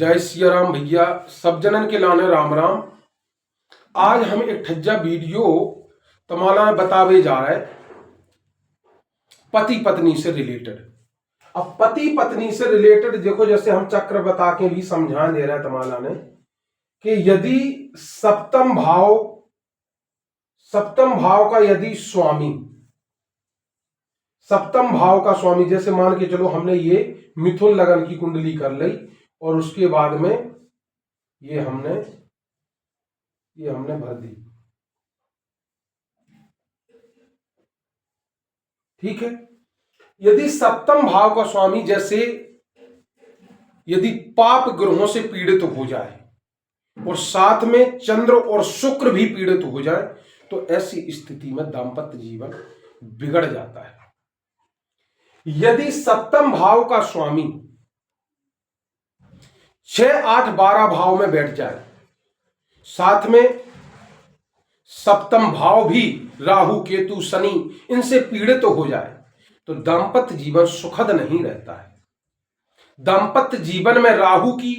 जय सिया राम भैया, सब जनन के लाने राम राम। आज हम एक ठज्जा वीडियो तमाला बतावे जा रहे पति पत्नी से रिलेटेड। अब पति पत्नी से रिलेटेड देखो, जैसे हम चक्र बता के भी समझा दे रहे हैं तमाला ने कि यदि सप्तम भाव का यदि स्वामी, सप्तम भाव का स्वामी, जैसे मान के चलो हमने ये मिथुन लगन की कुंडली कर ली और उसके बाद में ये हमने भर दी, ठीक है। यदि सप्तम भाव का स्वामी जैसे यदि पाप ग्रहों से पीड़ित हो जाए और साथ में चंद्र और शुक्र भी पीड़ित हो जाए तो ऐसी स्थिति में दाम्पत्य जीवन बिगड़ जाता है। यदि सप्तम भाव का स्वामी 6, 8, 12 भाव में बैठ जाए, साथ में सप्तम भाव भी राहु केतु शनि इनसे पीड़ित हो जाए तो दाम्पत्य जीवन सुखद नहीं रहता है। दाम्पत्य जीवन में राहु की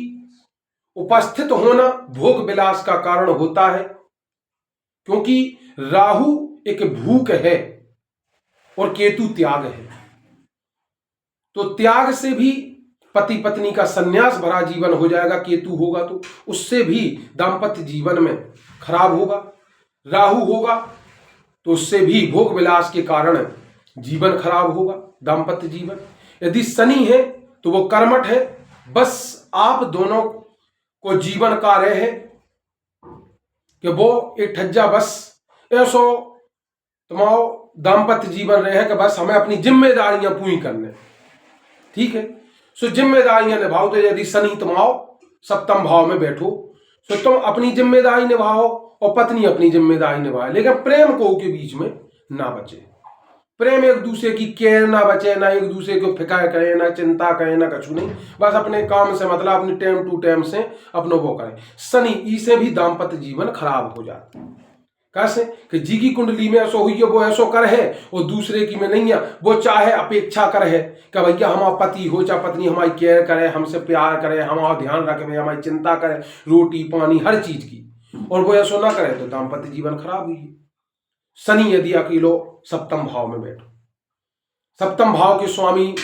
उपस्थित होना भोग विलास का कारण होता है, क्योंकि राहु एक भूख है और केतु त्याग है। तो त्याग से भी पति पत्नी का संन्यास भरा जीवन हो जाएगा, केतु होगा तो उससे भी दाम्पत्य जीवन में खराब होगा। राहु होगा तो उससे भी भोग विलास के कारण जीवन खराब होगा, दाम्पत्य जीवन। यदि शनि है तो वो कर्मठ है, बस आप दोनों को जीवन कार्य है कि वो एक ठज्जा बस ऐसो तुम्हारो दाम्पत्य जीवन रहे कि बस हमें अपनी जिम्मेदारियां पूरी करने, ठीक है। सो जिम्मेदारियां निभाओ। तो यदि शनि तुम्हारो सप्तम भाव में बैठो तो तुम अपनी जिम्मेदारी निभाओ और पत्नी अपनी जिम्मेदारी निभाए, लेकिन प्रेम को के बीच में ना बचे। प्रेम एक दूसरे की केयर ना बचे, ना एक दूसरे को फिक्र करे, ना चिंता करे, ना कछु नहीं, बस अपने काम से मतलब अपनी टाइम टू टाइम से अपनो वो करें। शनि इसे भी दाम्पत्य जीवन खराब हो जाता है। कैसे कि जी की कुंडली में ऐसो हुई है, वो ऐसो कर है और दूसरे की में नहीं है। वो चाहे अपेक्षा कर है कि भैया हमारा पति हो चाहे पत्नी हमारी केयर करे, हमसे प्यार करे, हमारा ध्यान रखे, हमारी चिंता करे, रोटी पानी हर चीज की, और वो ऐसो ना करे तो दाम्पत्य जीवन खराब हुई है। शनि यदि अकेलो सप्तम भाव में बैठो, सप्तम भाव के स्वामी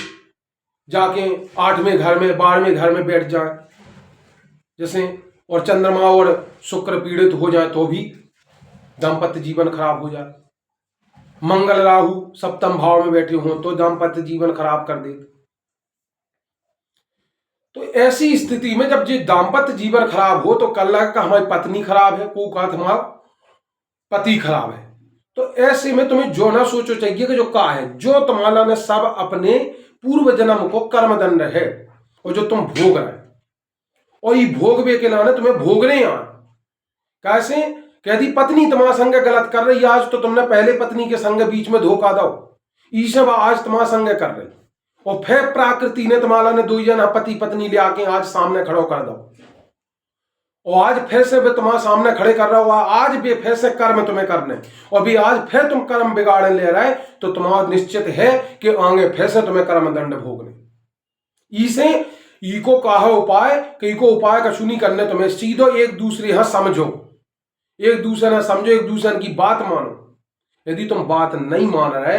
जाके 8वें घर में 12वें घर में बैठ जाए जैसे, और चंद्रमा और शुक्र पीड़ित हो जाए तो भी दाम्पत्य जीवन खराब हो जाए। मंगल राहु सप्तम भाव में बैठे हों तो दाम्पत्य जीवन खराब कर देते। तो ऐसी स्थिति में जब ये दाम्पत्य जीवन खराब हो तो कल का हमारी पत्नी खराब है, को का हमारा पति खराब है। तो ऐसे में तुम्हें जो ना सोचो चाहिए कि जो का है, जो तुम्हारा ने सब अपने पूर्व जन्म को कर्मदंड है और जो तुम भोग रहे और ये भोगवे के लाने तुम्हें भोगने आ। कैसे यदि पत्नी तुम्हारा संग गलत कर रही आज तो तुमने पहले पत्नी के संग बीच में धोखा दो, ईश्वर आज तुम्हारा संग कर रही और फिर प्रकृति ने तुम्हारा ने दो जना पति पत्नी ले आके आज सामने खड़ो कर दो और आज फिर से वे तुम्हारे सामने खड़े कर रहा हुआ, आज भी फिर से कर्म तुम्हें करने और भी आज फिर तुम कर्म बिगाड़ने ले रहे तो तुम्हारा निश्चित है कि आगे फिर से तुम्हें कर्म दंड भोगने। इसे इको कहा उपाय कि इको उपाय का नहीं करने, तुम्हें सीधो एक दूसरे यहां समझो, एक दूसरे ने समझो, एक दूसरे की बात मानो। यदि तुम बात नहीं मान रहे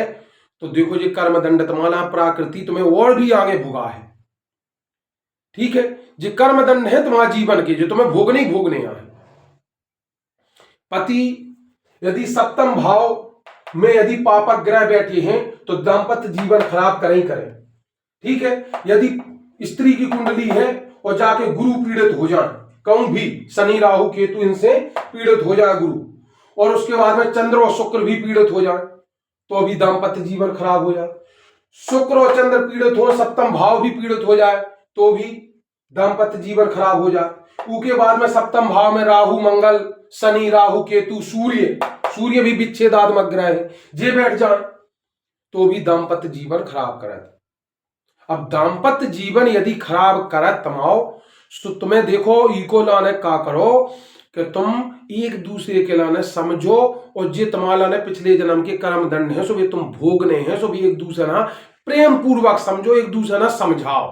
तो देखो ये कर्म दंड तुम्हारा प्रकृति तुम्हें और भी आगे भुगा है, ठीक है। ये कर्म दंड है तुम्हारे जीवन के जो तुम्हें भोगने ही भोगने आए। पति यदि सप्तम भाव में यदि पापक ग्रह बैठे हैं तो दाम्पत्य जीवन खराब करें, ठीक है। यदि स्त्री की कुंडली है और जाके गुरु पीड़ित हो जाए, कहूं भी शनि राहु केतु इनसे पीड़ित हो जाए गुरु, और उसके बाद में चंद्र और शुक्र भी पीड़ित हो जाए तो भी दाम्पत्य जीवन खराब हो जाए। शुक्र और चंद्र पीड़ित हो, सप्तम भाव भी पीड़ित हो जाए तो भी दाम्पत्य जीवन खराब हो जाए। उसके बाद में सप्तम भाव में राहु मंगल शनि राहु केतु सूर्य भी विच्छेदात्मक ग्रह है, जे बैठ जाए तो भी दाम्पत्य जीवन खराब करे। अब दाम्पत्य जीवन यदि खराब करे तमाओ तो तुम्हें देखो इको लाने का करो कि तुम एक दूसरे के लाने समझो और जे तुम्हारा ने पिछले जन्म के कर्म दंड है सो भी तुम भोगने हैं, सो भी एक दूसरे ना प्रेम पूर्वक समझो, एक दूसरे ना समझाओ।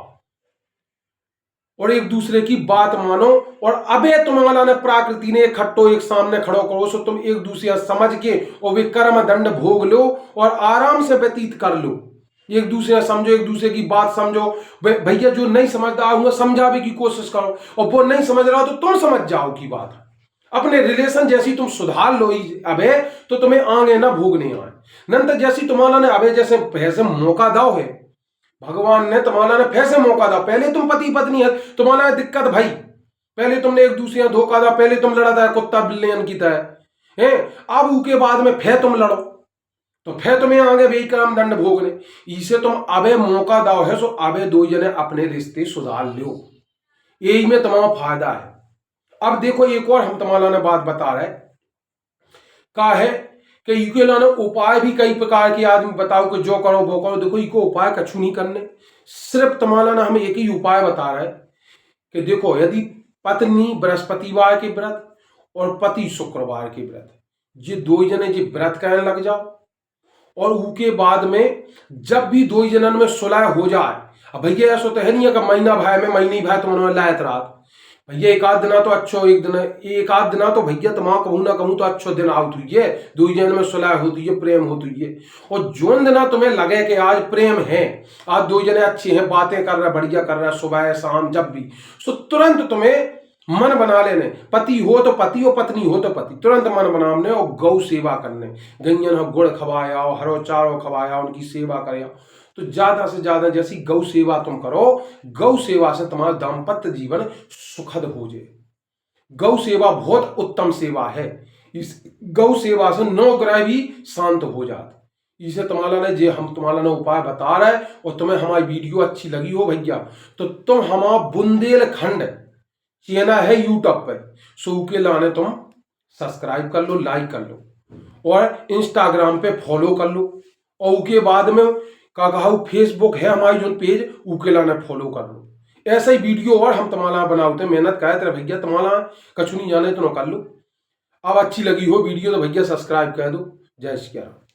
और एक दूसरे की बात मानो। और अबे तुम्हारा ने प्रकृति ने इकट्ठो एक सामने खड़ो करो, सो तुम एक दूसरे समझ के और वे कर्म दंड भोग लो और आराम से व्यतीत कर लो। एक दूसरे समझो, एक दूसरे की बात समझो। भैया जो नहीं समझता हूँ समझावे की कोशिश करो, और वो नहीं समझ रहा हो तो तुम समझ जाओ की बात। अपने रिलेशन जैसी तुम सुधार लो अबे, तो तुम्हें आगे ना भोगने आए। नंतर जैसी तुम्हारा ने अबे जैसे पैसे मौका दाओ है, भगवान ने तुम्हारा ने फैसे मौका दा। पहले तुम पति पत्नी है, तुम्हारा दिक्कत भाई, पहले तुमने एक दूसरे धोखा दा, पहले तुम लड़ा था कुत्ता बिल्ली की तरह है। अब उसके बाद में फिर तुम लड़ो, तो फिर तुम्हें आगे भी काम दंड भोगने। इसे तुम अबे मौका दाओ है, सो अबे दो जने अपने रिश्ते सुधार लो, यही में तुम्हारा फायदा है। अब देखो एक और हम तुम्हारा ने बात बता रहे का है कि इके लाने उपाय भी कई प्रकार के आदमी बताओ कि जो करो वो करो। देखो इको उपाय कछु नहीं करने, सिर्फ तुम्हारा ना हम एक ही उपाय बता रहे कि देखो यदि पत्नी बृहस्पतिवार के व्रत और पति शुक्रवार के व्रत, ये दो जने जी व्रत कहने लग जाओ, और उसके बाद में जब भी दो जनन में सुलह हो जाए। अब भैया ऐसा तो है नहीं है कि महीना भाई में महीनी भाई तुम लायत रात, भैया एक आध दिना तो अच्छो, एक आध दिना तो भैया तमाम कहूँ ना कहूँ तो अच्छो दिन आउत हुई है, दो जन में सुलह होती है, प्रेम होती है। और जोन दिना तुम्हें लगे कि आज प्रेम है, आज दो जने अच्छे हैं, बातें कर रहे बढ़िया कर रहे सुबह शाम जब भी, तो तुरंत तुम्हें मन बना लेने। पति हो तो पति और पत्नी हो तो पति, तुरंत मन बनाने और गौ सेवा करने। गैयन गुड़ खवाया, हरो चारो खवाया, उनकी सेवा कराया। तो ज्यादा से ज्यादा जैसी गौ सेवा तुम करो, गौ सेवा से तुम्हारा दाम्पत्य जीवन सुखद हो जाए। गौ सेवा बहुत उत्तम सेवा है, इस गौ सेवा से नौ ग्रह भी शांत हो जाते। इसे तुम्हारा ने जे हम तुम्हारा ने उपाय बता रहे, और तुम्हें हमारी वीडियो अच्छी लगी हो भैया, तो तुम हमारा बुंदेलखंड चैनल है यूट्यूब पे, सो के लाने तुम सब्सक्राइब कर लो, लाइक कर लो, और इंस्टाग्राम पे फॉलो कर लो, और उसके बाद में का कहा फेसबुक है हमारी जो पेज, उसके लाने फॉलो कर लो। ऐसा ही वीडियो और हम तुम्हारा बनाते मेहनत करे तेरे भैया, तुम्हारा कछु नहीं जाने तो न कर लो। अब अच्छी लगी हो वीडियो तो भैया सब्सक्राइब कर दो। जय श्री राम।